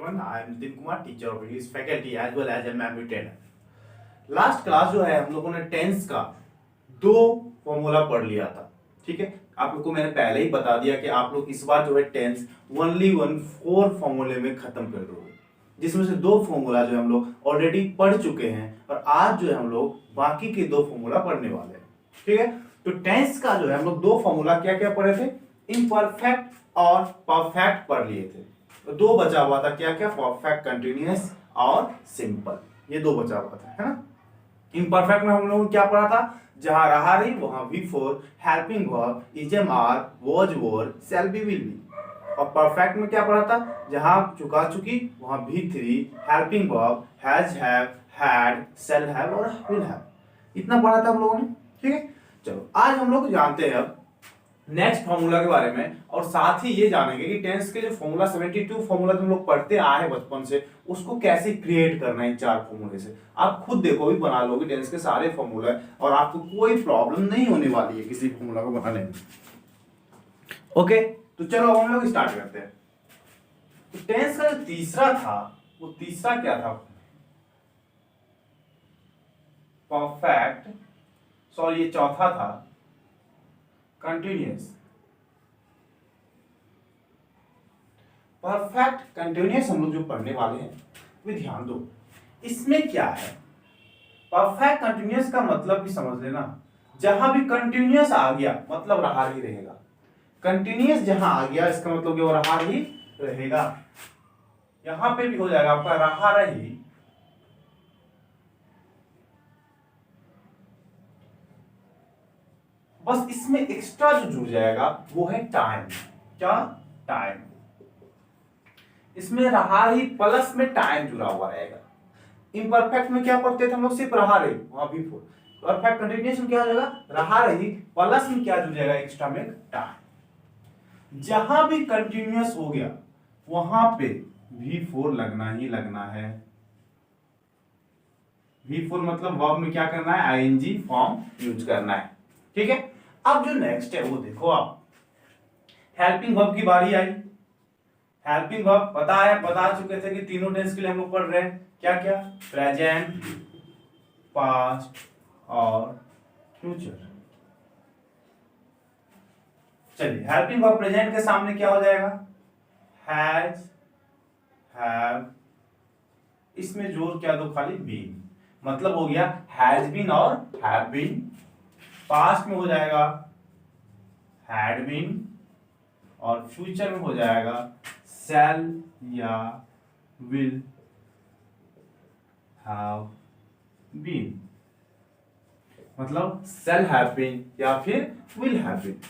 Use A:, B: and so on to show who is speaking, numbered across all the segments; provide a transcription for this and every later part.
A: everyone. I am Nitin Kumar, teacher of English faculty as well as a memory trainer. Last class जो है हम लोगों ने tense का दो फॉर्मूला पढ़ लिया था, ठीक है। आप लोग को मैंने पहले ही बता दिया कि आप लोग इस बार जो है टेंस ओनली 4 फॉर्मूले में खत्म कर दोगे, जिसमें से दो फॉर्मूला जो हम लोग ऑलरेडी पढ़ चुके हैं और आज जो है हम लोग बाकी के दो फॉर्मूला पढ़ने वाले हैं, ठीक है। तो टेंस का जो है हम लोग दो फॉर्मूला क्या क्या पढ़े थे, इम्परफेक्ट और परफेक्ट पढ़ लिए थे। तो दो बचा हुआ था, क्या क्या, परफेक्ट कंटिन्यूअस और सिंपल, ये दो बचा हुआ था, है ना। इम्परफेक्ट में हम लोगों ने क्या पढ़ा था, जहां रहा रही वहां before, helping verb, is am are, was were, shall be, will be. और परफेक्ट में क्या पढ़ा था, जहां चुका चुकी वहां भी three, helping verb, has, have, had, shall have और विल हैव। इतना पढ़ा था हम लोगों ने, ठीक है। चलो आज हम लोग जानते हैं अब नेक्स्ट फॉर्मूला के बारे में, और साथ ही ये जानेंगे कि टेंस के जो फॉर्मूला 72 फॉर्मूला तुम लोग पढ़ते आए हैं बचपन से, उसको कैसे क्रिएट करना है इन चार फॉर्मूले से। आप खुद देखो भी बना लोगे टेंस के सारे फॉर्मूला और आपको कोई प्रॉब्लम नहीं होने वाली है किसी फॉर्मूला को बनाने में। ओके, तो चलो हम लोग स्टार्ट करते हैं। तो टेंस का जो तीसरा था, वो तीसरा क्या था, परफेक्ट, सॉरी ये चौथा था कंटिन्यूअस। परफेक्ट कंटिन्यूअस हम लोग जो पढ़ने वाले हैं वे ध्यान दो, इसमें क्या है, परफेक्ट कंटिन्यूअस का मतलब भी समझ लेना, जहां भी कंटिन्यूअस आ गया मतलब रहा ही रहेगा। कंटिन्यूअस जहां आ गया इसका मतलब वो रहा ही रहेगा। यहां पे भी हो जाएगा आपका रहा रही, बस इसमें एक्स्ट्रा जो जुड़ जाएगा वो है टाइम। क्या, टाइम। इसमें रहा ही प्लस में टाइम जुड़ा हुआ रहेगा। इम्परफेक्ट में क्या पढ़ते थे हम लोग, सिर्फ रहा रही वहां भी फोर। परफेक्ट कंटिन्यूअस में क्या हो जाएगा, रहा रही प्लस में क्या जुड़ जाएगा, एक्स्ट्रा में टाइम। जहां भी कंटिन्यूअस हो गया वहां पे V4 लगना ही लगना है। V4 मतलब वर्ब में क्या करना है, ING फॉर्म यूज करना है, ठीक है। अब जो नेक्स्ट है वो देखो आप, हेल्पिंग वर्ब की बारी आई। हेल्पिंग वर्ब बता चुके थे कि तीनों टेंस के लिए हम लोग पढ़ रहे हैं, क्या क्या, प्रेजेंट, पास्ट और फ्यूचर। चलिए, हेल्पिंग वर्ब प्रेजेंट के सामने क्या हो जाएगा, हैज, हैव, इसमें जोर क्या दो, खाली बीन, मतलब हो गया हैज बीन और हैव बीन। पास्ट में हो जाएगा हैड बीन और फ्यूचर में हो जाएगा शैल या विल हैव बीन, मतलब शैल हैव बीन या फिर विल हैव बीन।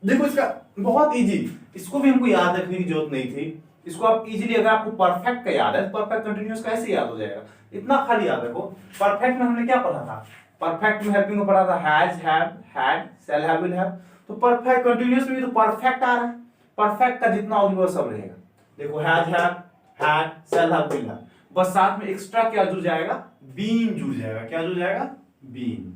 A: देखो इसका बहुत इजी, इसको भी हमको याद रखने की जरूरत नहीं थी। इसको आप इजीली, अगर आपको परफेक्ट का याद है, परफेक्ट कंटिन्यूअस कैसे याद हो जाएगा, इतना खाली याद रखो। परफेक्ट में हमने क्या पढ़ा था, परफेक्ट में हेल्पिंग को पढ़ा था has, have, had, shall have, will have. तो परफेक्ट कंटिन्यूअस में तो परफेक्ट आ रहा है, परफेक्ट का जितना होगा वो सब रहेगा। देखो has, have, had, shall have, will have, बस साथ में एक्स्ट्रा क्या जुड़ जाएगा, बीन जुड़ जाएगा। क्या जुड़ जाएगा, बीन।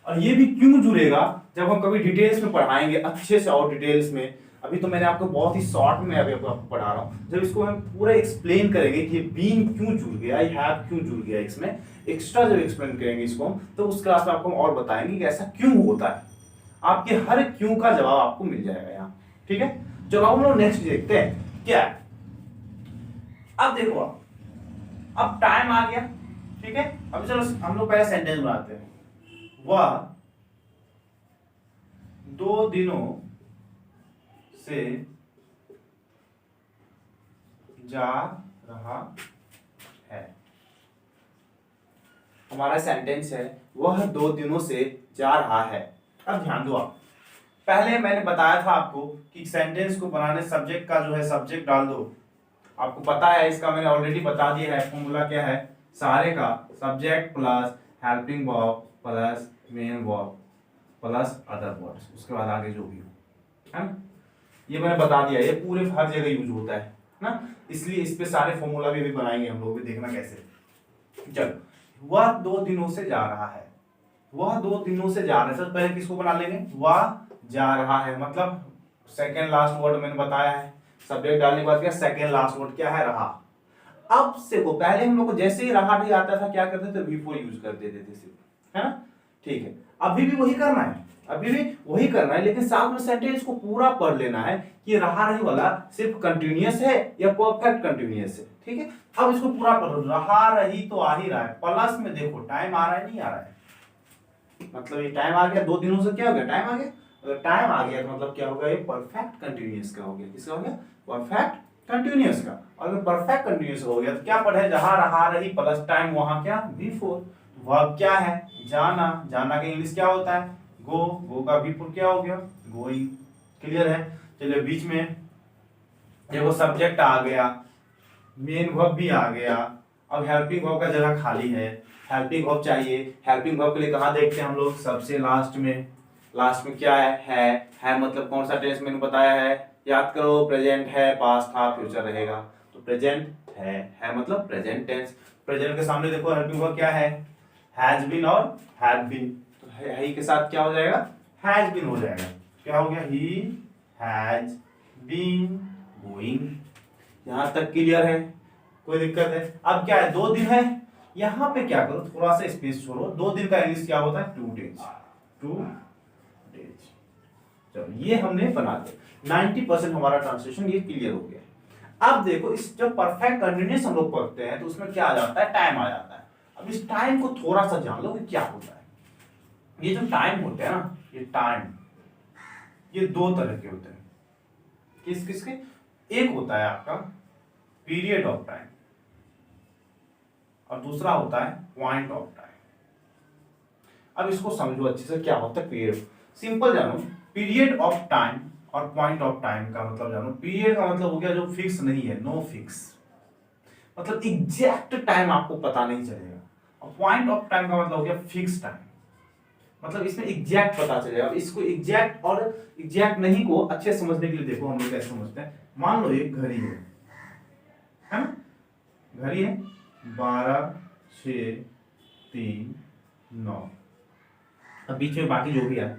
A: और ये भी क्यों जुड़ेगा, जब हम कभी डिटेल्स में पढ़ाएंगे अच्छे से और डिटेल्स में। अभी तो मैंने आपको बहुत ही शॉर्ट में अभी आपको पढ़ा रहा हूं, जब इसको हम पूरा एक्सप्लेन करेंगे कि बीन क्यों जुड़ गया, आई हैव क्यों जुड़ गया, इसमें एक्स्ट्रा जब एक्सप्लेन करेंगे इसको, तो उस क्लास में आपको हम और बताएंगे कि ऐसा क्यों होता है। आपके हर क्यों का जवाब आपको मिल जाएगा यहाँ, ठीक है। चलो हम लोग नेक्स्ट देखते हैं क्या है। अब देखो अब टाइम आ गया, ठीक है। अब चलो हम लोग पहले सेंटेंस बनाते हैं। वह 2 दिनों से जा रहा है। हमारा सेंटेंस है वह 2 दिनों से जा रहा है। अब ध्यान दो आप, पहले मैंने बताया था आपको कि सेंटेंस को बनाने सब्जेक्ट का जो है सब्जेक्ट डाल दो। आपको पता है, इसका मैंने ऑलरेडी बता दिया है, फॉर्मूला क्या है, सारे का subject plus helping verb plus main verb plus other words, उसके बाद आगे जो भी हो, है ना। ये मैंने बता दिया, ये पूरे हर जगह यूज होता है ना, इसलिए इस पे सारे फॉर्मूला भी बनाएंगे हम लोग, भी देखना कैसे। चलो, वह 2 दिनों से जा रहा है, वह 2 दिनों से जा रहा है। सबसे पहले किसको बना लेंगे, वह जा रहा है, मतलब सेकेंड लास्ट वर्ड मैंने बताया है, सब्जेक्ट डालने के बाद क्या सेकंड लास्ट वर्ड क्या है, रहा। अब से को पहले हम लोग को जैसे ही रहा नहीं आता था क्या करते थे, V4 यूज कर देते थे सिर्फ, है ना। ठीक है, अभी भी वही करना है, अभी भी वही करना है, लेकिन साथ में सेंटेंस को पूरा पढ़ लेना है कि रहा रही वाला सिर्फ कंटिन्यूअस है या परफेक्ट कंटिन्यूअस है। ठीक है, अब इसको पूरा पढ़ो। रहा रही तो आ ही रहा है, प्लस में देखो टाइम आ रहा है नहीं आ रहा है, मतलब ये टाइम आ गया, 2 दिनों से क्या हो गया, टाइम आ गया। अगर टाइम आ गया तो मतलब क्या होगा, ये परफेक्ट कंटिन्यूअस का हो गया। किसका हो गया, परफेक्ट कंटिन्यूअस का। और अगर परफेक्ट कंटिन्यूअस हो गया तो क्या पढ़े, जहां रहा रही प्लस टाइम वहां क्या, V4। वर्ब क्या है, जाना, जाना का इंग्लिश क्या होता है, गो, गो का V4 क्या हो गया, गोइंग। क्लियर है। चलिए बीच में देखो सब्जेक्ट आ गया, मेन वर्ब भी आ गया, अब हेल्पिंग वर्ब का जगह खाली है, हेल्पिंग वर्ब चाहिए। हेल्पिंग वर्ब के लिए कहाँ देखते हैं हम लोग, सबसे लास्ट में। लास्ट में क्या है मतलब कौन सा टेंस मैंने बताया है, याद करो, प्रेजेंट है, पास्ट था, फ्यूचर रहेगा, तो प्रेजेंट है मतलब प्रेजेंट टेंस। प्रेजेंट के सामने देखो हेल्पिंग वर्ब क्या है, हैज बीन और हैड बीन, तो है के साथ क्या हो जाएगा, हैज बीन हो जाएगा। क्या हो गया, ही हैज बीन गोइंग। यहां तक क्लियर है, कोई दिक्कत है। अब क्या है, 2 दिन है, यहां पे क्या करो, थोड़ा सा स्पेस छोड़ो। 2 दिन का इंग्लिश क्या होता है, 2 डेज, 2 डेज। चलो ये हमने बना दिया, 90% हमारा ट्रांसलेशन ये क्लियर हो गया। अब देखो इस जब परफेक्ट कंटिन्यूअस हम लोग पढ़ते हैं तो उसमें क्या आ जाता है, टाइम आ जाता है। अब इस टाइम को थोड़ा सा जान लो कि क्या होता है। ये जो टाइम होते हैं ना, ये टाइम, ये 2 तरह के होते हैं। किस किसके, एक होता है आपका पीरियड ऑफ टाइम और दूसरा होता है पॉइंट ऑफ टाइम। अब इसको समझो अच्छे से, क्या होता है पीरियड, सिंपल जानो। पीरियड ऑफ टाइम और पॉइंट ऑफ टाइम का मतलब जानो। पीरियड का मतलब हो गया जो फिक्स नहीं है, नो फिक्स, मतलब एग्जैक्ट टाइम आपको पता नहीं चलेगा। और पॉइंट ऑफ टाइम का मतलब हो गया फिक्स टाइम, मतलब इसमें एग्जैक्ट पता चलेगा। अब इसको एग्जैक्ट और एग्जैक्ट नहीं को अच्छे समझने के लिए देखो हम लोग कैसे समझते हैं। मान लो एक घड़ी है ना, घड़ी है 12, 6, 3, 9, अब बीच में बाकी जो भी है।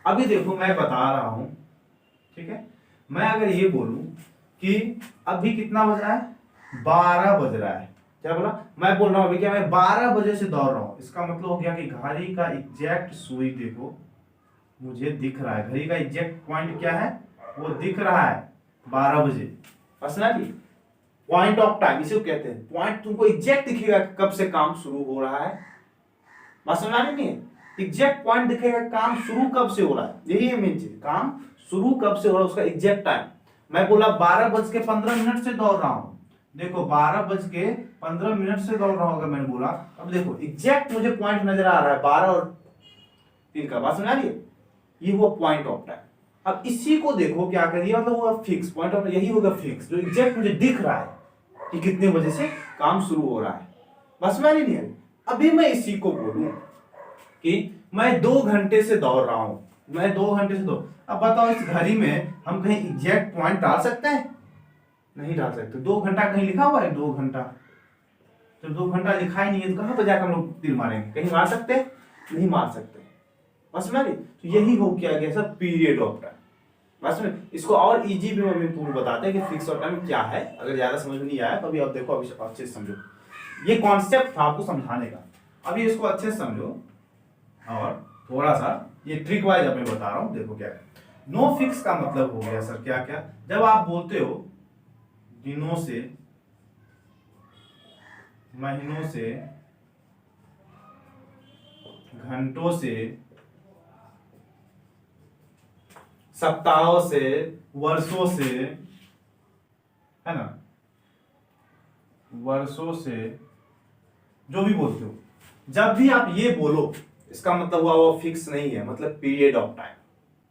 A: अभी देखो मैं बता रहा हूं, ठीक है, मैं अगर ये बोलूं कि अभी कितना बज रहा है, 12 बज रहा है, क्या बोला, मैं बोल रहा हूं अभी क्या, मैं 12 बजे से दौड़ रहा हूं, इसका मतलब हो गया कि घड़ी का एग्जैक्ट सुई देखो मुझे दिख रहा है, घड़ी का एग्जैक्ट पॉइंट क्या है, वो दिख रहा है 12 बजे। पर्सनली पॉइंट ऑफ टाइम इसे कहते हैं, पॉइंट तुमको एग्जैक्ट दिखेगा कब से काम शुरू हो रहा है। बात समझ नहीं है, एग्जैक्ट पॉइंट दिखेगा काम शुरू कब से हो रहा है, यही है मेन चीज, काम शुरू कब से हो रहा है उसका एग्जैक्ट टाइम। मैं बोला 12:15 से दौड़ रहा हूं, देखो 12:15 से दौड़ रहा हूं अगर मैंने बोला, अब देखो एग्जैक्ट मुझे पॉइंट नजर आ रहा है 12 और 3 का। बात समझ आ रही है, ये हुआ पॉइंट ऑफ टाइम। अब इसी को देखो क्या करिए, मतलब हुआ फिक्स पॉइंट ऑफ, यही होगा फिक्स, जो एग्जैक्ट मुझे दिख रहा है कि कितने बजे से काम शुरू हो रहा है। बस मैं नहीं है, अभी मैं इसी को बोलूं कि मैं 2 घंटे से दौड़ रहा हूं, मैं 2 घंटे से दौड़, अब बताओ इस घड़ी में हम कहीं एग्जैक्ट पॉइंट डाल सकते हैं, नहीं डाल सकते। 2 घंटा कहीं लिखा हुआ है, 2 घंटा, जब 2 घंटा लिखा ही नहीं है तो कहां पर जाकर हम लोग तीर मारेंगे, कहीं मार सकते हैं, नहीं मार सकते। बस में तो यही हो क्या गया सर, पीरियड ऑफ टाइम। बस में इसको और इजी भी मैं तुमको बताते हैं कि फिक्स ऑफ टाइम क्या है, अगर ज्यादा समझ में नहीं आया तो अभी अब देखो, अभी अच्छे से समझो, ये कॉन्सेप्ट था आपको समझाने का, अभी इसको अच्छे से समझो। और थोड़ा सा ये ट्रिक वाइज मैं बता रहा हूं, देखो क्या है। नो फिक्स का मतलब हो गया सर क्या क्या, जब आप बोलते हो दिनों से, महीनों से, घंटों से, सप्ताहों से, वर्षों से, है ना, वर्षों से, जो भी बोलते हो, जब भी आप ये बोलो इसका मतलब हुआ वो फिक्स नहीं है, मतलब पीरियड ऑफ टाइम।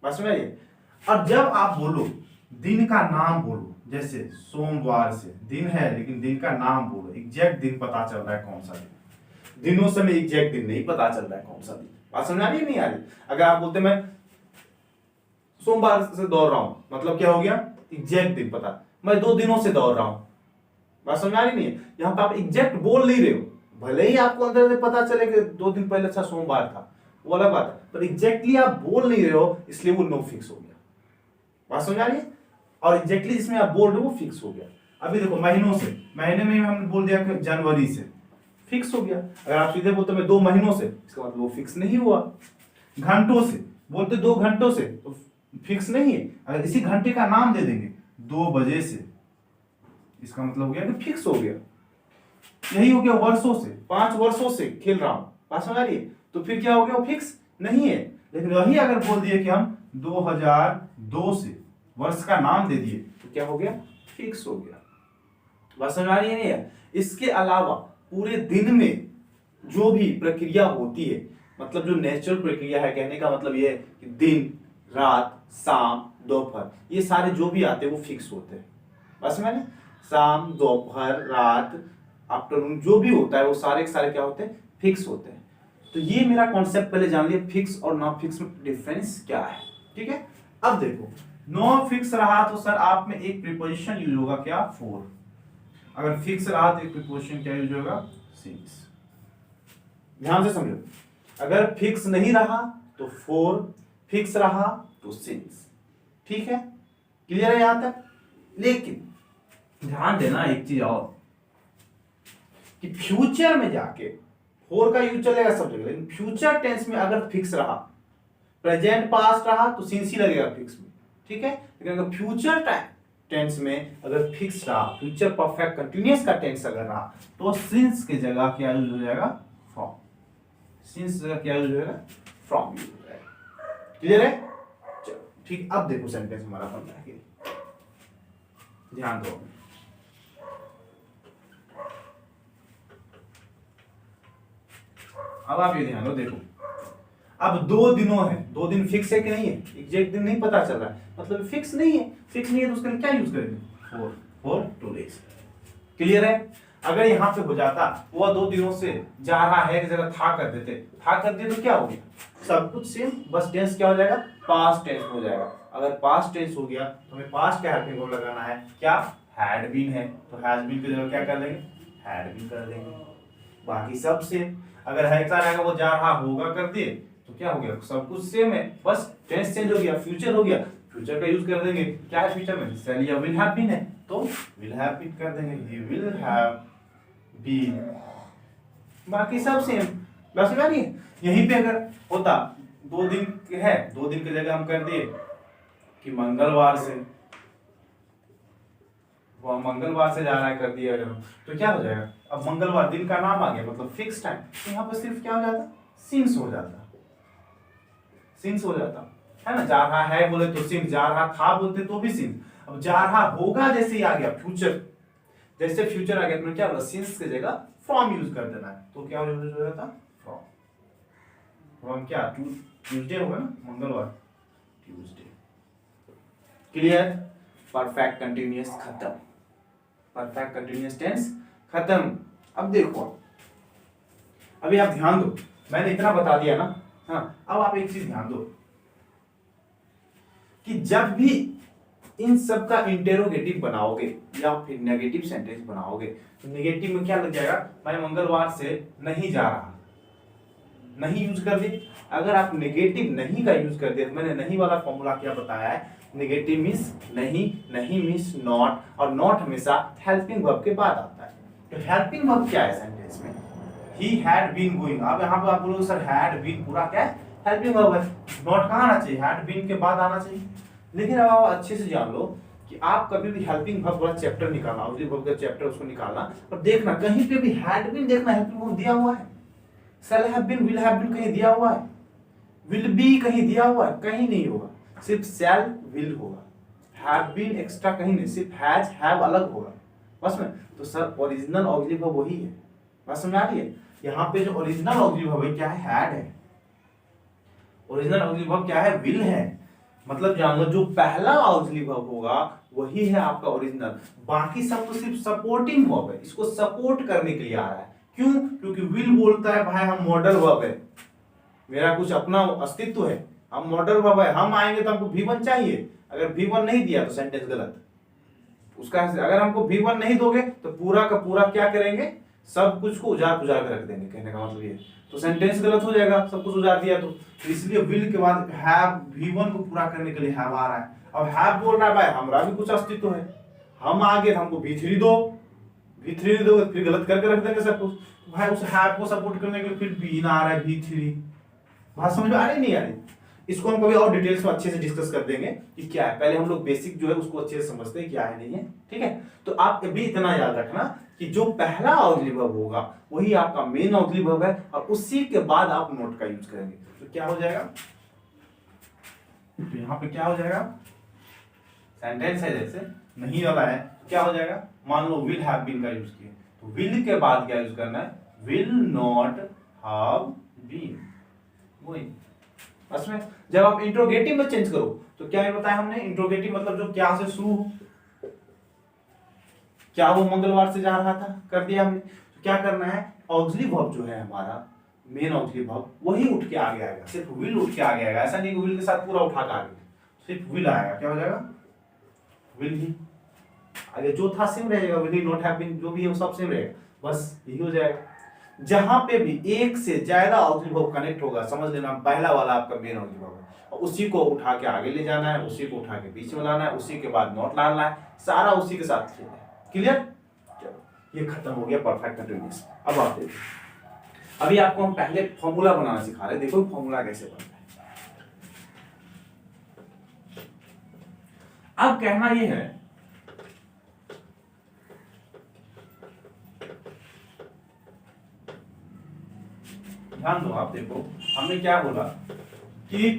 A: बस में ये, और जब आप बोलो दिन का नाम बोलो, जैसे सोमवार से दिन है लेकिन दिन का नाम बोलो, एग्जैक्ट दिन पता चल रहा है कौन सा दिन, दिनों से में एग्जैक्ट दिन नहीं पता चल रहा है कौन सा दिन। बात समझ आ रही है नहीं आ रही, अगर आप बोलते मैं सोमवार से दौड़ रहा हूं, मतलब क्या हो गया, एग्जैक्ट दिन पता, मैं 2 दिनों से दौड़ रहा हूं। बात समझ आ रही नहीं है, यहां पर आप एग्जैक्ट बोल नहीं रहे हो, भले ही आपको अंदर से पता चले कि 2 दिन पहले अच्छा सोमवार था, वो अलग बात है, पर एग्जैक्टली आप बोल नहीं रहे हो, इसलिए वो नो फिक्स हो गया। बात समझ आ रही है। और एग्जैक्टली जिसमें आप बोल रहे हो वो फिक्स हो गया। अभी देखो महीनों से, महीने में हमने बोल दिया कि जनवरी से, फिक्स हो गया। अगर आप सीधे बोलते मैं 2 महीनों से, इसका मतलब वो फिक्स नहीं हुआ। घंटों से बोलते 2 घंटों से, तो फिक्स नहीं है। अगर इसी घंटे का नाम दे देंगे 2 बजे से, इसका मतलब हो गया कि फिक्स हो गया। यही हो गया वर्षों से, 5 वर्षों से खेल रहा हूं, बात समझ आ रही है? तो फिर क्या हो गया, वो फिक्स नहीं है। लेकिन वही अगर बोल दिए कि हम 2002 से, वर्ष का नाम दे दिए, तो क्या हो गया, फिक्स हो गया। बात समझ आ रही है नहीं है? इसके अलावा पूरे दिन में जो भी प्रक्रिया होती है, मतलब जो नेचुरल प्रक्रिया है, कहने का मतलब ये है कि दिन, रात, शाम, दोपहर, ये सारे जो भी आते हैं वो फिक्स होते हैं। बस मैंने शाम, दोपहर, रात, आफ्टरनून, जो भी होता है वो सारे के सारे क्या होते हैं, फिक्स होते हैं। तो ये मेरा कॉन्सेप्ट पहले जान लिया, फिक्स और नॉन फिक्स में डिफरेंस क्या है। ठीक है, अब देखो नॉन फिक्स रहा तो सर आप में एक प्रीपोजिशन यूज होगा, क्या, फॉर। अगर फिक्स रहा तो एक प्रीपोजिशन क्या यूज होगा, सिंस। ध्यान से समझो, अगर फिक्स नहीं रहा तो फॉर, फिक्स रहा तो सिंस। ठीक है, क्लियर है यहां तक? लेकिन ध्यान देना एक चीज और, कि फ्यूचर में जाके फोर का यूज चलेगा सब जगह, लेकिन फ्यूचर टेंस में अगर फिक्स रहा, प्रेजेंट पास्ट रहा तो सिंस ही लगेगा फिक्स में। ठीक है, लेकिन अगर फ्यूचर टेंस में अगर फिक्स रहा, फ्यूचर परफेक्ट कंटिन्यूअस का टेंस अगर रहा, तो सिंस की जगह क्या यूज हो जाएगा, फ्रॉम। सिंस जगह क्या यूज हो जाएगा, फ्रॉम यूज हो जाएगा। क्लियर है? चलो ठीक, अब देखो सेंटेंस हमारा बन रहा है, ध्यान दो। अब आप ये ध्यान दो, देखो अब 2 दिनों है, 2 दिन फिक्स है कि नहीं है, एग्जैक्ट दिन नहीं पता चल रहा है, मतलब फिक्स नहीं है। फिक्स नहीं है तो उसके लिए क्या यूज करेंगे, फॉर 2 डेज। क्लियर है? अगर यहां पे हो जाता वो 2 दिनों से जा रहा है की जगह था कर देते, था कर दिए तो क्या हो गया, सब कुछ सेम, बस टेंस क्या हो जाएगा, पास्ट टेंस हो जाएगा। अगर पास्ट टेंस हो गया तो हमें पास्ट का हेल्पिंग वर्ब लगाना है, क्या, हैड बीन है, तो हैज बीन की जगह क्या कर देंगे, हैड बीन कर देंगे। बाकी सब सेम। अगर ऐसा रहेगा वो जा रहा होगा कर दिए तो क्या हो गया, सब कुछ सेम है, बस टेंस चेंज हो गया, फ्यूचर हो गया, फ्यूचर का यूज कर देंगे। क्या है फ्यूचर में, शैल या विल हैव बीन है तो विल हैव बीन कर देंगे, ही विल हैव बीन। बाकी सब सेम। बस समझ नहीं, यहीं पे अगर होता 2 दिन है, 2 दिन की जगह हम कर दिए कि मंगलवार से, वो मंगलवार से जा रहा है कर दिया अगर हम, तो क्या हो जाएगा, अब मंगलवार दिन का नाम आ गया मतलब फिक्स टाइम, तो यहाँ पर सिर्फ क्या हो जाता, सिंस हो जाता, सिंस हो जाता है ना। जा रहा है बोले तो सिंस, जा रहा था बोलते तो भी सिंस। अब जा रहा होगा जैसे ही आ गया फ्यूचर, जैसे फ्यूचर आ गया तो क्या होगा, सिंस की जगह फ्रॉम यूज कर देना है, तो क्या यूज हो जाता, फ्रॉम। फ्रॉम क्या, ट्यूसडे होगा ना, मंगलवार, ट्यूसडे। क्लियर? परफेक्ट कंटिन्यूअस खत्म, परफेक्ट कंटिन्यूअस टेंस खत्म। अब देखो, अभी आप ध्यान दो, मैंने इतना बता दिया ना, हाँ, अब आप एक चीज ध्यान दो कि जब भी इन सब का इंटेरोगेटिव बनाओगे या फिर नेगेटिव सेंटेंस बनाओगे, तो नेगेटिव में क्या लग जाएगा, मैं मंगलवार से नहीं जा रहा, नहीं यूज कर दी। अगर आप नेगेटिव नहीं का यूज कर दिया, तो मैंने नहीं वाला फॉर्मूला क्या बताया है, नेगेटिव मींस नहीं, नहीं मींस नॉट, और नॉट हमेशा हेल्पिंग वर्ब के बाद आता है। तो हेल्पिंग वर्ब क्या है सेंटेंस में, ही हैड बीन गोइंग। अब यहाँ पे आप बोलोगे सर हैड बीन पूरा क्या है, हेल्पिंग वर्ब है, नॉट कहाँ आना चाहिए, हैड बीन के बाद आना चाहिए। लेकिन अब आप अच्छे से जान लो कि आप कभी भी हेल्पिंग वर्ब वाला चैप्टर निकालना, ऑक्सिलरी वर्ब का चैप्टर उसको निकालना और देखना कहीं पे भी हैड बीन देखना हेल्पिंग वर्ब दिया हुआ है, shall have been, will have been कहीं दिया हुआ है, विल बी कहीं दिया हुआ है, कहीं नहीं होगा, सिर्फ शैल विल होगा, हैव बीन एक्स्ट्रा कहीं नहीं, सिर्फ हैज हैव अलग होगा, बस में। तो सर ओरिजिनल ऑक्सिलरी वर्ब वही है, बस समझ आ रही है। यहाँ पे जो ओरिजिनल ऑक्सिलरी वर्ब है क्या है, हैड है। ओरिजिनल ऑक्सिलरी वर्ब क्या है, विल है। मतलब जान लो जो पहला ऑक्सिलरी वर्ब होगा वही है आपका ओरिजिनल, बाकी सब तो सिर्फ सपोर्टिंग वर्ब है, इसको सपोर्ट करने के लिए आ रहा है। क्यों? क्योंकि विल बोलता है भाई हम मॉडल वर्ब है, मेरा कुछ अपना अस्तित्व है, हम मॉडल वर्ब है, हम आएंगे तो हमको V1 चाहिए, अगर V1 नहीं दिया तो सेंटेंस गलत। उसका अगर हमको V1 नहीं दोगे तो पूरा का पूरा क्या करेंगे, सब कुछ को उजाड़ पुजार कर रख देंगे, कहने का मतलब ये, तो सेंटेंस गलत हो जाएगा, सब कुछ उजाड़ दिया तो इसलिए विल के बाद हैव V1 को पूरा करने के लिए हैव आ रहा है। अब हैव बोल रहा है भाई हमारा भी कुछ अस्तित्व है, हम आगे हमको V3 दो, V3 दोगे फिर गलत करके रख देंगे सब कुछ। भाई उस हैव को सपोर्ट करने के लिए फिर B ना आ रहा है V3, बात समझ में आ रही नहीं आ रही? इसको हम कभी और डिटेल्स में अच्छे से डिस्कस कर देंगे कि क्या है, पहले हम लोग बेसिक जो है उसको अच्छे से समझते हैं क्या है नहीं है, ठीक है। तो आप अभी इतना याद रखना कि जो पहला ऑक्सिलरी वर्ब होगा वही आपका मेन ऑक्सिलरी वर्ब है, और उसी के बाद आप नोट का यूज करेंगे। तो क्या हो जाएगा, तो यहाँ पे क्या हो जाएगा, सेंटेंस है जैसे नहीं वाला है, क्या हो जाएगा, मान लो विल हैव बीन का यूज किए, तो विल के बाद क्या यूज करना है, विल नॉट हैव बीन। वही बस में जब आप इंट्रोगेटिव में चेंज करो तो क्या बताया हमने, इंट्रोगेटिव मतलब जो क्या से शुरू हो, क्या वो मंगलवार से जा रहा था, कर दिया हमने। तो क्या करना है, ऑक्सिलरी वर्ब जो है हमारा मेन ऑक्सिलरी वर्ब वही उठ के आगे आएगा, सिर्फ विल उठ के आगे आएगा, ऐसा नहीं कि विल के साथ पूरा उठा के आगे, सिर्फ विल आएगा। क्या हो जाएगा, विल ही, आगे जो था सेम रहेगा, will he not have been जो भी है वो सब सेम रहेगा, बस यही हो जाएगा। जहां पे भी एक से ज्यादा ऑक्सिलरी वर्ब कनेक्ट होगा समझ लेना पहला वाला आपका मेन ऑक्सिलरी वर्ब है, और उसी को उठा के आगे ले जाना है, उसी को उठा के बीच में लाना है, उसी के बाद नॉट लाना है, सारा उसी के साथ खेलना है। क्लियर, चलो ये खत्म हो गया परफेक्ट कंटिन्यूअस। अब आप देखिए, अभी आपको हम पहले फॉर्मूला बनाना सिखा रहे हैं, देखो फॉर्मूला कैसे बनता है। अब कहना ये है, ध्यान दो, आप देखो हमने क्या बोला कि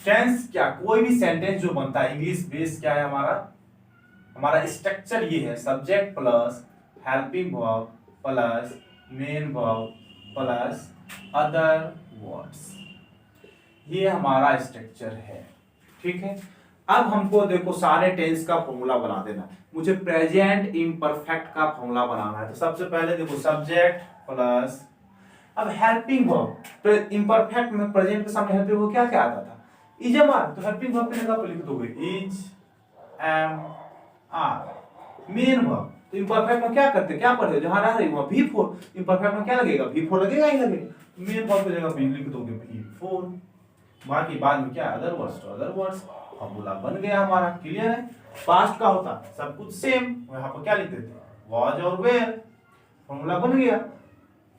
A: टेंस क्या, कोई भी सेंटेंस जो बनता है इंग्लिश बेस क्या है हमारा स्ट्रक्चर ये है, subject plus helping verb plus main verb plus other words, ये हमारा स्ट्रक्चर है, ठीक है। अब हमको देखो सारे टेंस का फॉर्मूला बना देना, मुझे प्रेजेंट इम्परफेक्ट का फॉर्मूला बनाना है। तो सबसे पहले देखो सब्जेक्ट प्लस, अब हेल्पिंग वर्ब इम्परफेक्ट में प्रेजेंट के सामने हेल्पिंग वर्ब क्या क्या आता था, इज एम आर, तो हेल्पिंग वर्ब की जगह पे लिख दोगे is am are. Main verb तो इम्परफेक्ट में क्या करते, क्या पढ़ते, जहां रह रही वहां V4, इम्परफेक्ट में क्या लगेगा, V4 लगेगा ही लगेगा, मेन वर्ब की जगह पे लिख दोगे V4, बाकी बाद में क्या अदर वर्ड्स, तो अदर वर्ड्स, फॉर्मूला बन गया हमारा। क्लियर है, पास्ट का होता सब कुछ सेम, यहां पर क्या लिख देते वाज और वेयर, फॉर्मूला बन गया।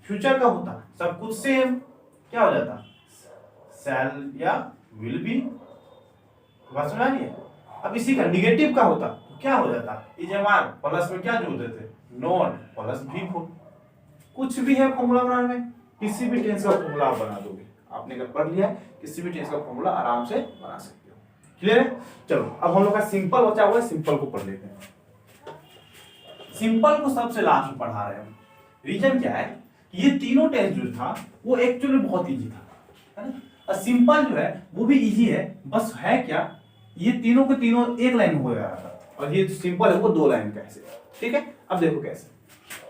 A: फ्यूचर का होता सब कुछ सेम, क्या हो जाता शैल या विल बी, बात समझ आ रही है। अब इसी का निगेटिव का होता तो क्या हो जाता, इज एम आर प्लस में क्या जोड़ देते नॉट प्लस V4, कुछ भी है फॉर्मूला बनाने में, किसी भी टेंस का फॉर्मूला आप बना दोगे, आपने अगर पढ़ लिया किसी भी टेंस का फॉर्मूला आराम से बना सकते हो। क्लियर है, चलो अब हम लोग का सिंपल बचा हुआ है, सिंपल को पढ़ लेते हैं। सिंपल को सबसे लास्ट में पढ़ा रहे हैं, रीजन क्या है, ये तीनों टेंस जो था वो एक्चुअली बहुत इजी था, है ना, और सिंपल जो है वो भी इजी है, बस है क्या, ये तीनों के तीनों एक लाइन में हो जा रहा था, और ये सिंपल है वो 2 लाइन का ऐसे, ठीक है। अब देखो कैसे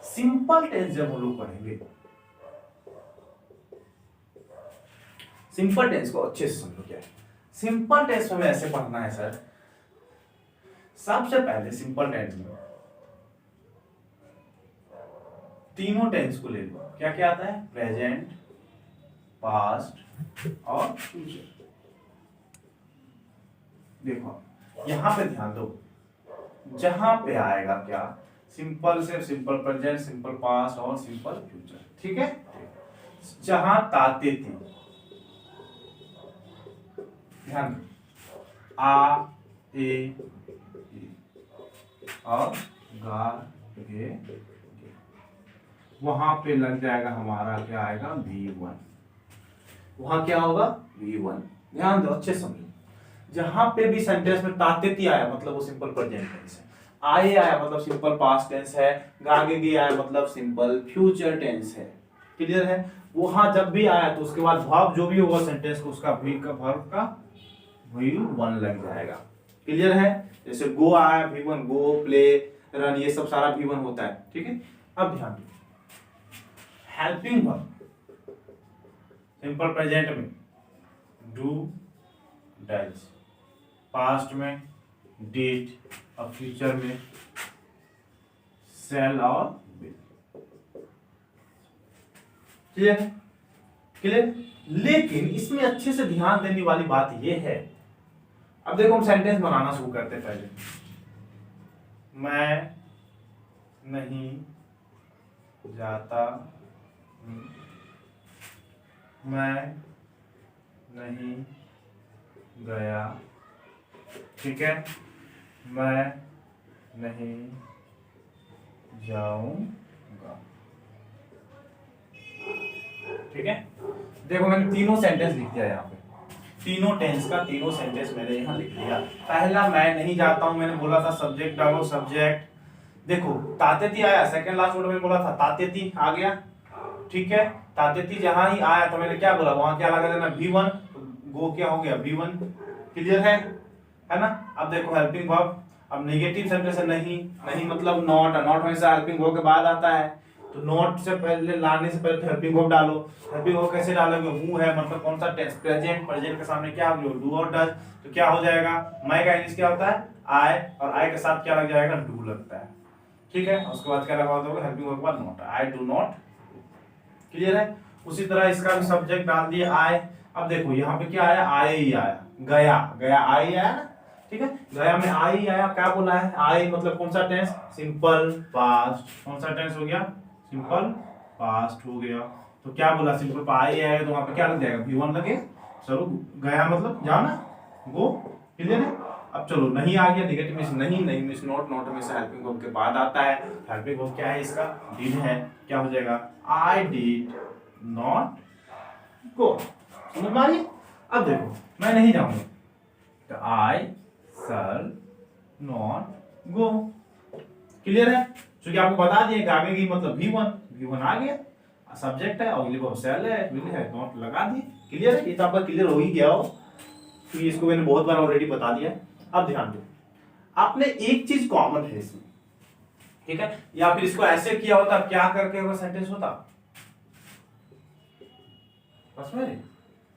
A: सिंपल टेंस जब हम लोग पढ़ेंगे, सिंपल टेंस को अच्छे से समझो क्या है। सिंपल टेंस में ऐसे पढ़ना है सर, सबसे पहले सिंपल टेंस में तीनों टेंस को ले लो, क्या क्या आता है, प्रेजेंट, पास्ट और फ्यूचर। देखो यहां पे ध्यान दो, जहां पे आएगा क्या, सिंपल से सिंपल प्रेजेंट, सिंपल पास्ट और सिंपल फ्यूचर, ठीक है। जहां ताते थे, ध्यान आ ए और गा गे, वहां पे लग जाएगा हमारा क्या आएगा V1, वहां क्या होगा V1। ध्यान दो अच्छे समझो, जहां पे भी सेंटेंस में तातेती आया मतलब वो सिंपल प्रेजेंट टेंस है, आए आया मतलब सिंपल पास्ट टेंस है, गागे गे आया मतलब सिंपल फ्यूचर टेंस है। क्लियर है, वहां जब भी आया तो उसके बाद वर्ब जो भी होगा सेंटेंस को उसका V का वर्ब का V1 लग जाएगा। क्लियर है, जैसे गो आया V1, गो प्ले रन ये सब सारा V1 होता है, ठीक है। अब ध्यान दो, हेल्पिंग वर्ब सिंपल प्रेजेंट में डू डज, पास्ट में डिड और फ्यूचर में शैल और विल। क्लियर है, क्लियर। लेकिन इसमें अच्छे से ध्यान देने वाली बात यह है अब देखो हम सेंटेंस बनाना शुरू करते हैं। पहले मैं नहीं जाता हूं, मैं नहीं गया, ठीक है, मैं नहीं जाऊंगा, ठीक है। देखो मैंने तीनों सेंटेंस लिख दिया यहाँ पे, तीनों टेंस का तीनों सेंटेंस मैंने यहाँ लिख दिया। पहला मैं नहीं जाता हूँ, मैंने बोला था सब्जेक्ट डालो, सब्जेक्ट देखो तातेती आया, सेकंड लास्ट वर्ड में बोला था तातेती आ गया, ठीक है। तातेती जहां ही आया तो मैंने क्या बोला, वहां क्या लगा देना V1, गो क्या हो गया V1, क्लियर है ना। अब देखो हेल्पिंग वर्ब, अब नेगेटिव सेंटेंस है नहीं, नहीं मतलब नॉट, नॉट हमेशा हेल्पिंग वर्ब के बाद आता है, तो नॉट से पहले लाने से पहले हेल्पिंग वर्ब डालो। हेल्पिंग वर्ब कैसे डालोगे, हु है मतलब कौन सा टेंस, प्रेजेंट, प्रेजेंट के सामने क्या हो, डू और डज, तो क्या हो जाएगा, मैं का इंग्लिश क्या होता है आई, और आई के साथ क्या लग जाएगा, डू लगता है, ठीक है। उसके बाद क्या लगा दोगे, हेल्पिंग वर्ब के बाद not, I do not, clear है। उसी तरह इसका भी सब्जेक्ट डाल दिए आई। अब देखो यहाँ पे क्या आया, आई ही आया, गया, गया आई आया ना, ठीक है। गया में आई आया, क्या बोला है, आई मतलब कौन सा टेंस, सिंपल पास्ट, कौन सा टेंस हो गया, सिंपल पास्ट हो गया। तो क्या बोला, सिंपल आई आएगा तो वहां पे क्या लग जाएगा, V1 लगे, चलो गया मतलब जाना, गो, क्लियर है। अब चलो नहीं आ गया, नेगेटिव में से नहीं, नहीं में से नॉट, नॉट में से हेल्पिंग वर्ब के बाद आता है, हेल्पिंग वर्ब क्या है इसका, डिड है, क्या हो जाएगा, आई डिड नॉट गो, समझ में आ रही। अब देखो मैं नहीं जाऊंगा, तो आई शैल नॉट गो, क्लियर है। क्योंकि आपको बता दिए कि आगे की मतलब V1, V1 आ गया, सब्जेक्ट है, अगली वर्ब शैल है, विल है, नॉट लगा दिए, क्लियर है। ये तो आपका क्लियर हो ही गया हो, क्योंकि इसको मैंने बहुत बार ऑलरेडी बता दिया। अब ध्यान दो, आपने एक चीज कॉमन है इसमें, ठीक है, या फिर इसको ऐसे किया होता, क्या करके अगर सेंटेंस होता, बस में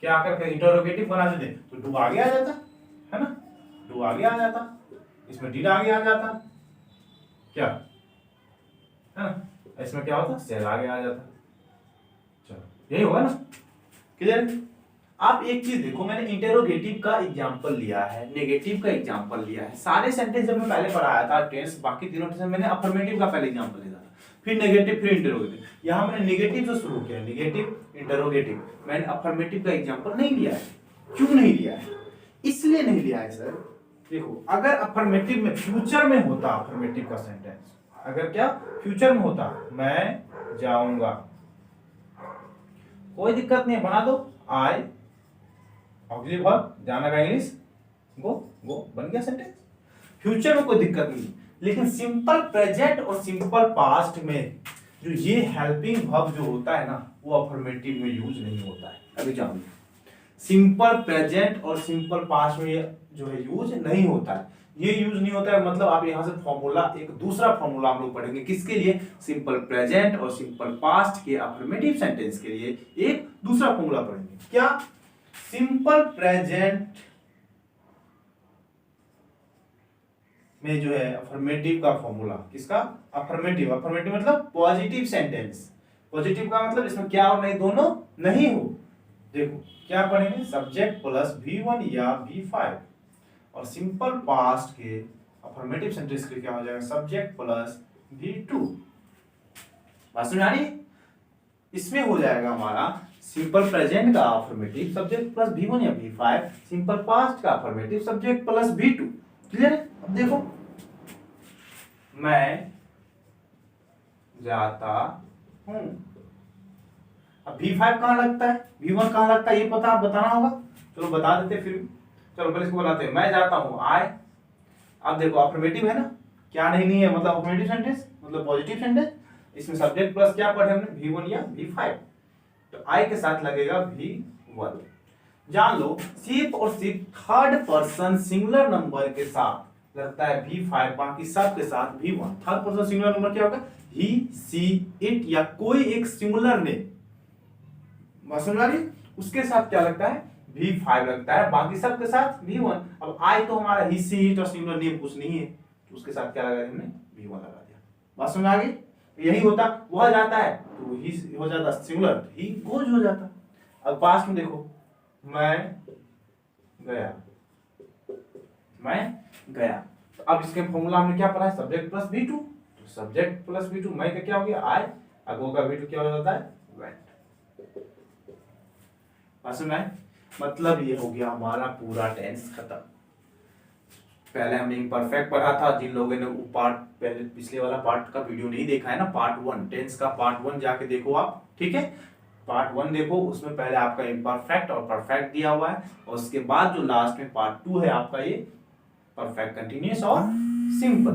A: क्या करके इंटरोगेटिव बना देते तो डू आगे आ जाता, है ना, डू आगे आ जाता, इसमें डिड आगे आ जाता, क्या है ना, इसमें क्या होता, सेल आगे आ जाता, चलो यही होगा ना, क्लियर। आप एक चीज देखो, मैंने इंटेरोगेटिव का एग्जांपल लिया है, नेगेटिव का एग्जांपल लिया है, सारे सेंटेंस जब मैं पहले पढ़ाया था टेंस, बाकी तीनों टेंस मैंने अफर्मेटिव का पहले एग्जांपल लिया था, फिर नेगेटिव, फिर इंटेरोगेटिव। यहां मैंने नेगेटिव से शुरू किया, नेगेटिव, इंटेरोगेटिव, मैंने अफर्मेटिव का एग्जांपल नहीं लिया है। क्यों नहीं लिया है, इसलिए नहीं लिया है सर, देखो अगर अफर्मेटिव में फ्यूचर में होता, अफर्मेटिव का सेंटेंस अगर क्या फ्यूचर में होता, मैं जाऊंगा, कोई दिक्कत नहीं है, बना दो आई, ऑक्सिलरी वर्ब, जाना का इंग्लिश गो, गो बन गया सेंटेंस, फ्यूचर में कोई दिक्कत नहीं। लेकिन सिंपल प्रेजेंट और सिंपल पास्ट में जो ये हेल्पिंग वर्ब जो होता है ना, वो अफर्मेटिव में यूज नहीं होता है। अभी जान लो, सिंपल प्रेजेंट और सिंपल पास्ट में ये जो है यूज नहीं होता है। ये यूज नहीं होता है मतलब आप यहां से फॉर्मूला, एक दूसरा फॉर्मूला हम लोग पढ़ेंगे, किसके लिए, सिंपल प्रेजेंट और सिंपल पास्ट के अफर्मेटिव सेंटेंस के लिए एक दूसरा फॉर्मूला पढ़ेंगे। क्या, सिंपल प्रेजेंट में जो है अफर्मेटिव का फॉर्मूला, किसका, अफर्मेटिव, अफर्मेटिव मतलब पॉजिटिव सेंटेंस, पॉजिटिव का मतलब इसमें क्या और नहीं, दोनों नहीं हो। देखो क्या पढ़ेंगे, सब्जेक्ट प्लस V1 या V5, और सिंपल पास्ट के अफर्मेटिव सेंटेंस के क्या हो जाएगा, सब्जेक्ट प्लस V2। बात समझ आ रही है। इसमें हो जाएगा हमारा सिंपल प्रेजेंट का अफर्मेटिव सब्जेक्ट प्लस V1 या V5, सिंपल पास्ट का affirmative subject plus V2, clear है। अब देखो मैं जाता हूं, अब V5 कहां लगता है, V1 कहां लगता है, ये पता बताना होगा, चलो बता देते फिर, चलो पहले इसको बनाते हैं, मैं जाता हूं आई। अब देखो अफर्मेटिव है ना, क्या नहीं है मतलब अफर्मेटिव सेंटेंस मतलब पॉजिटिव सेंटेंस, इसमें सब्जेक्ट प्लस क्या पढ़े हमने, V1 या V5, तो आई के साथ लगेगा V1। जान लो सिर्फ और सिर्फ थर्ड पर्सन सिंगुलर नंबर के साथ लगता है V5, बाकी सब के साथ V1। Third person singular number क्या होगा, ही, सी, इट या कोई एक सिंगुलर ने, समझ आ रही, उसके साथ क्या लगता है, V5 लगता है, बाकी सब के साथ V1। अब आई तो हमारा ही, सी, इट और सिंगुलर नेम कुछ नहीं है, तो उसके साथ क्या लगा हमने, V1 लगा दिया। बात समझ आ गई। यही होता, वह जाता है तो ही हो जाता सिंगुलर, ही गोज हो जाता। अब पास्ट में देखो, मैं गया, मैं गया। तो अब इसके फॉर्मूला हमने क्या पढ़ा है, सब्जेक्ट प्लस V2, तो सब्जेक्ट प्लस V2, मैं का क्या हो गया आई, अगो का V2 क्या हो जाता है वेंट। बस में मतलब ये हो गया हमारा पूरा टेंस खत्म। पहले हमने इम्परफेक्ट पढ़ा था, जिन लोगों ने वो पार्ट पहले पिछले वाला पार्ट का वीडियो नहीं देखा है ना, पार्ट 1 टेंस का पार्ट 1 जाके देखो आप, ठीक है, पार्ट 1 देखो, उसमें पहले आपका इम्परफेक्ट और परफेक्ट दिया हुआ है, और उसके बाद जो लास्ट में पार्ट 2 है आपका ये परफेक्ट कंटिन्यूअस और सिंपल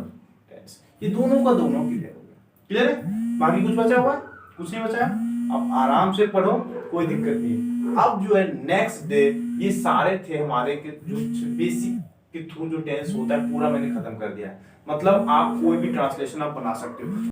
A: टेंस, ये दोनों का दोनों क्लियर हो गया। क्लियर है, बाकी कुछ बचा हुआ है, कुछ नहीं बचा है, अब आराम से पढ़ो, कोई दिक्कत नहीं है। अब जो है नेक्स्ट डे, ये सारे थे हमारे के जो बेसिक के थ्रू जो टेंस होता है पूरा मैंने खत्म कर दिया है, मतलब आप कोई भी ट्रांसलेशन आप बना सकते हो।